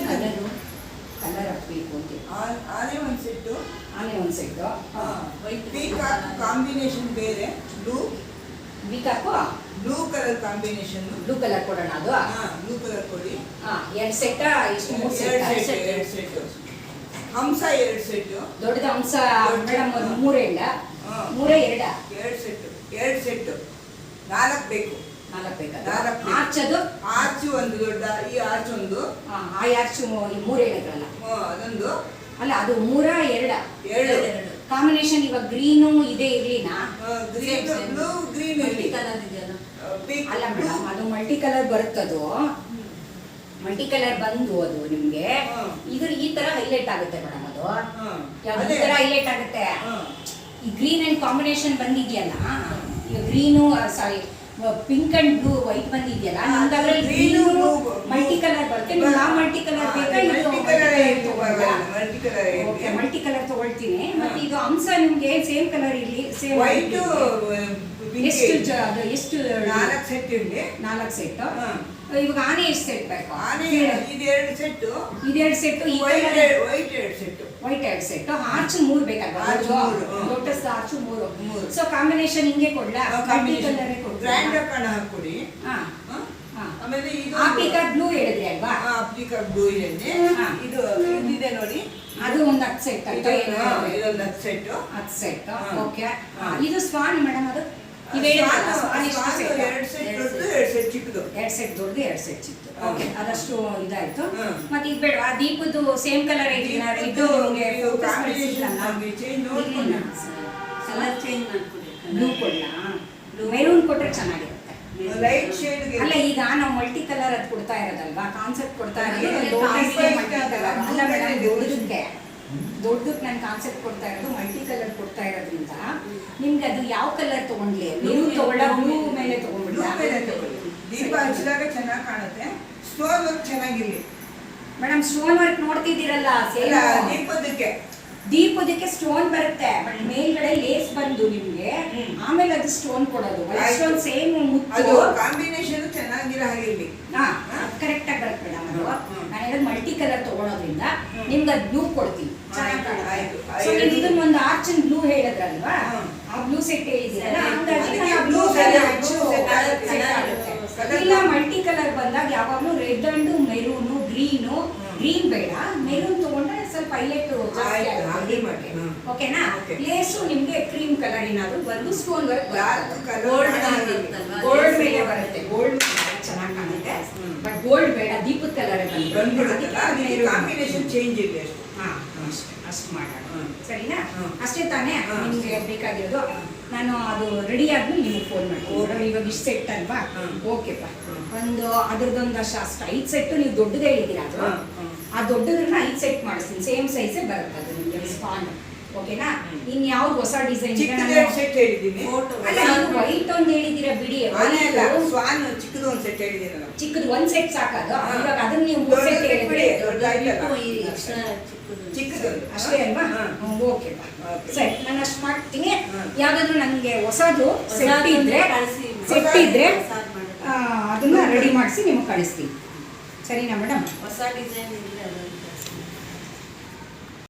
Colour colour ಹಾಕಬೇಕು ಅಂತ. ಆನೆ ಒಂದು ಸೆಟ್ಟು, ಆನೆ ಒಂದು ಸೆಟ್ಟು, ಪೀಕಾಕ್ ಕಾಂಬಿನೇಷನ್ ಬೇರೆ, peacock blue colour combination, blue colour ಕೊಡೋಣ. ಅದು ಬ್ಲೂ ಕಲರ್ ಕೊಡಿ. 2 ಸೆಟ್, ಎಷ್ಟು 3 ಸೆಟ್? 2 ಸೆಟ್. ಹಂಸ 2 ಸೆಟ್. ದೊಡ್ಡದ ಹಂಸ ಮೇಡಮ್ 3 ಇಲ್ಲ, 3 2 ಸೆಟ್, 2 ಸೆಟ್. 4 ಬೇಕು. 4 ಬೇಕಾದ. 4 ಆರ್ಚ್, ಅದು ಆರ್ಚ್ ಒಂದು ದೊಡ್ಡ, ಈ ಆರ್ಚ್ ಒಂದು, ಆ ಆರ್ಚ್ 3 ಹೇಳಿದ್ರಲ್ಲ ಅದೊಂದು ಅಲ್ಲ, ಅದು 3 2 ಕಾಂಬಿನೇಷನ್. ಇವಾಗ ಗ್ರೀನು ಇದೆ ಇರ್ಲಿನಾ? ಗ್ರೀನ್, ಬ್ಲೂ ಗ್ರೀನ್ ಇರಲಿ. ಅಲ್ಲ ಮೇಡಮ್, ಅದು ಮಲ್ಟಿ ಕಲರ್ ಬರುತ್ತದು. ಮಲ್ಟಿ ಕಲರ್ ಬಂದು ಅದು ನಿಮ್ಗೆ ಇದ್ರ ಈ ತರ ಹೈಲೈಟ್ ಆಗುತ್ತೆ ಮೇಡಮ್. ಅದು ಯಾವ ತರ ಹೈಲೈಟ್ ಆಗುತ್ತೆ? ಈ ಗ್ರೀನ್ ಅಂಡ್ ಕಾಂಬಿನೇಷನ್ ಬಂದಿದೆಯಲ್ಲ, ಈಗ green sari pink and blue white ಬಂದಿದೆಯಲ್ಲ, ನಮ್ಗೆ ಅದ್ರಲ್ಲಿ ಗ್ರೀನು ಮಲ್ಟಿ ಕಲರ್ ಬರುತ್ತೆ. ನೀವು ಆ ಮಲ್ಟಿ ಕಲರ್ ಬೇಕಾ? ಮಲ್ಟಿ ಕಲರ್ ತಗೊಳ್ತೀನಿ. ಮತ್ತೆ ಇದು ಅಂಶ ನಿಮ್ಗೆ ಸೇಮ್ ಕಲರ್ ಇರಲಿ, ಸೇಮ್ ವೈಟ್. ಎಷ್ಟು 4 ಸೆಟ್ ಇರಲಿ. 4 ಸೆಟ್. ಇವಾಗ ಆನೆ ಎಷ್ಟು ಸೆಟ್ ಬೇಕು? ಆನೆ ಇದು 2 ಸೆಟ್, ಇದು 2 ಸೆಟ್. ಈ white 2 set, white 2 set. Arch 3 ಬೇಕಾಗ್ತದೆ. Lotus arch 3. ಸೊ ಕಾಂಬಿನೇಷನ್ ಹಿಂಗೆ ಕೊಡ್ಲಾ? ಮಲ್ಟಿ ಕಲರ್ ಗ್ರ್ಯಾಂಡ್ ಕಣ ಹಾಕೊಡಿ. ಆಮೇಲೆ ಇದು ಪೀಕಾಕ್ ಬ್ಲೂ ಹೇಳಿದ್ರಿ ಅಲ್ವಾ? ಪೀಕಾಕ್ ಬ್ಲೂ ಇದೆ. ಇದು ಇದಿದೆ ನೋಡಿ, ಅದು ಒಂದು 10 ಸೆಟ್ ಅಂತ. ಇದೊಂದು 10 ಸೆಟ್. 10 ಸೆಟ್. ಓಕೆ. ಇದು ಸ್ವಾನ್ ಮೇಡಮ್. ಅದು 2 ಸೆಟ್ ದೊಡ್ಡದು, 2 ಸೆಟ್ ಚಿಕ್ಕದು. 2 ಸೆಟ್ ದೊಡ್ಡದು, 2 ಸೆಟ್ ಚಿಕ್ಕದು. ಓಕೆ, ಅದಷ್ಟು ಇದಾಯ್ತು. ಮತ್ತೆ ಇದು ಬೇಡ, ಆ ದೀಪದ್ದು ಸೇಮ್ ಕಲರ್ ಇದೆಯಾ? ಇದು ಕಲರ್ ಚೇಂಜ್ ಮಾಡ್ಕೊಡಿ. ಬ್ಲೂ ಕೊಡ್ಲಾ? ಮೆರೂನ್ ಕೊಟ್ರೆ ಚೆನ್ನಾಗಿರುತ್ತೆ. Light shade. ಅಲ್ಲ, ಈಗ ನಾವು ಮಲ್ಟಿ ಕಲರ್ ಅದು ಕೊಡ್ತಾ ಇರೋದಲ್ವಾ, ಕಾನ್ಸೆಪ್ಟ್ ಕೊಡ್ತಾ ಇರೋದು. ಅಲ್ಲ ಮೇಡಮ್, ದೊಡ್ಡದಕ್ಕೆ ನಾನು ಕಾನ್ಸೆಪ್ಟ್ ಕೊಡ್ತಾ ಇರೋದು ಮಲ್ಟಿ ಕಲರ್ ಕೊಡ್ತಾ ಇರೋದ್ರಿಂದ ನಿಮ್ಗೆ ಅದು ಯಾವ ಕಲರ್ ತಗೊಂಡ್ಲಿ? ನೀವು ತಗೊಳ್ಳ ಬ್ಲೂ ಮೇಲೆ ತಗೊಂಡ್ಬಿಡ್ಲಾ? ದೀಪ ಹಚ್ಚಿದಾಗ ಚೆನ್ನಾಗಿ ಕಾಣುತ್ತೆ. ಸ್ಟೋನ್ ವರ್ಕ್ ಚೆನ್ನಾಗಿರ್ಲಿ ಮೇಡಮ್. ಸ್ಟೋನ್ ವರ್ಕ್ ನೋಡ್ತಿದ್ದೀರಲ್ಲ, ದೀಪದಕ್ಕೆ ಸ್ಟೋನ್ ಬರುತ್ತೆ, ಬಟ್ ಮೇಲ್ಗಡೆ ಲೇಸ್ ಬಂದು ನಿಮ್ಗೆ ಆಮೇಲೆ ಅದು ಸ್ಟೋನ್ ಕೊಡೋದು. ಸ್ಟೋನ್ ಸೇಮ್ ಮುತ್ತು ಕಾಂಬಿನೇಷನ್ ಚೆನ್ನಾಗಿರೋ ಹಾಗಿರ್ಲಿ. ಕರೆಕ್ಟ್ ಆಗಿ ಬರುತ್ತೆ ಮೇಡಮ್. ಅದು ನಾನು ಹೇಳೋದು ಮಲ್ಟಿ ಕಲರ್ ತಗೊಳೋದ್ರಿಂದ ನಿಮ್ಗೆ ಅದು ಬ್ಲೂ ಕೊಡ್ತೀನಿ, ಚೆನ್ನಾಗಿ ಕಾಣುತ್ತೆ. ಇದನ್ನ ಒಂದು ಆರ್ಚ್ ಬ್ಲೂ ಹೇಳಿದ್ರಲ್ವಾ, ಆ ಬ್ಲೂ ಸೆಟ್ ಹೇಳಿದ್ದೀರಲ್ಲ, ಹಂಗಾಗಿ ಬ್ಲೂ ಇಲ್ಲ. ಮಲ್ಟಿ ಕಲರ್ ಬಂದಾಗ ಯಾವಾಗಲೂ ರೆಡ್ ಅಂಡ್ ಮೆರೂನು, ಗ್ರೀನ್ ಬೇಡ, ಮೆರೂನ್ ತಗೊಂಡ್ರೆ ಸ್ವಲ್ಪ ಹೈಲೈಟ್ ಜಾಸ್ತಿ ಆಗುತ್ತೆ. ಓಕೆನಾ? ಲೇಸು ನಿಮ್ಗೆ ಕ್ರೀಮ್ ಕಲರ್ ಏನಾದ್ರು ಬಂದು ಸ್ಟೋನ್ ವರ್ಕ್ ಗೋಲ್ಡ್ ಮೇಲೆ ಬರುತ್ತೆ. ಗೋಲ್ಡ್ ಚೆನ್ನಾಗಿ ಕಾಣುತ್ತೆ, ಬಟ್ ಗೋಲ್ಡ್ ಬೇಡ, ದೀಪದ ಕಲರ್ ಕಾಂಬಿನೇಷನ್ ಚೇಂಜ್ ಇದೆ. ಅಷ್ಟು ಮಾಡೋಣ, ಸರಿನಾ? ಅಷ್ಟೇ ತಾನೇ ನಿಮ್ಗೆ ಬೇಕಾಗಿರೋದು. ನಾನು ಅದು ರೆಡಿ ಆದ್ಮೇಲೆ ನಿಮ್ಗೆ ಫೋನ್ ಮಾಡ್ತೀನಿ. ಇವಾಗ ಇಷ್ಟು ಸೆಟ್ ಅಲ್ವಾ? ಓಕೆಪ್ಪ. ಒಂದು ಅದ್ರದ್ದೊಂದು ಅಷ್ಟು 5 ಸೆಟ್ಟು ನೀವು ದೊಡ್ಡದೇ ಹೇಳಿದ್ದೀರಾ. ಅದು ಆ ದೊಡ್ಡದನ್ನ 5 ಸೆಟ್ ಮಾಡಿಸ್ತೀನಿ, ಸೇಮ್ ಸೈಜೇ ಬರುತ್ತೆ ಅದು ನಿಮಗೆ ಸ್ಪಾನ್. ಓಕೆನಾ? ಇನ್ ಯಾವ್ದು ಹೊಸ ಡಿಸೈನ್? ಸೆಟ್ ಹೇಳಿದ್ದೀನಿ. ವೈಟ್ ಒಂದು ಹೇಳಿದ್ದೀರಾ ಬಿಡಿ. ಚಿಕ್ಕದು ಒಂದು ಸೆಟ್ ಹೇಳಿದ್ದೀನಿ. ಚಿಕ್ಕದು 1 ಸೆಟ್ ಸಾಕದು. ಇವಾಗ ಅದನ್ನ ನೀವು 3 ಸೆಟ್ ಹೇಳಿದ್ರಿ, ಚಿಕ್ಕದು ಅಷ್ಟೇ ಅಲ್ವಾ? ಓಕೆಪ್ಪ, ಸರಿ. ನಾನು ಅಷ್ಟು ಮಾಡ್ತೀನಿ. ಯಾವ್ದಾದ್ರು ನನಗೆ ಹೊಸದು ಸೆಟ್ ಇದ್ರೆ ಅದನ್ನ ರೆಡಿ ಮಾಡಿಸಿ ನಿಮಗೆ ಕಳಿಸ್ತೀನಿ. ಸರಿನಾ ಮೇಡಮ್? ಹೊಸ ಡಿಸೈನ್ ಇಲ್ಲ.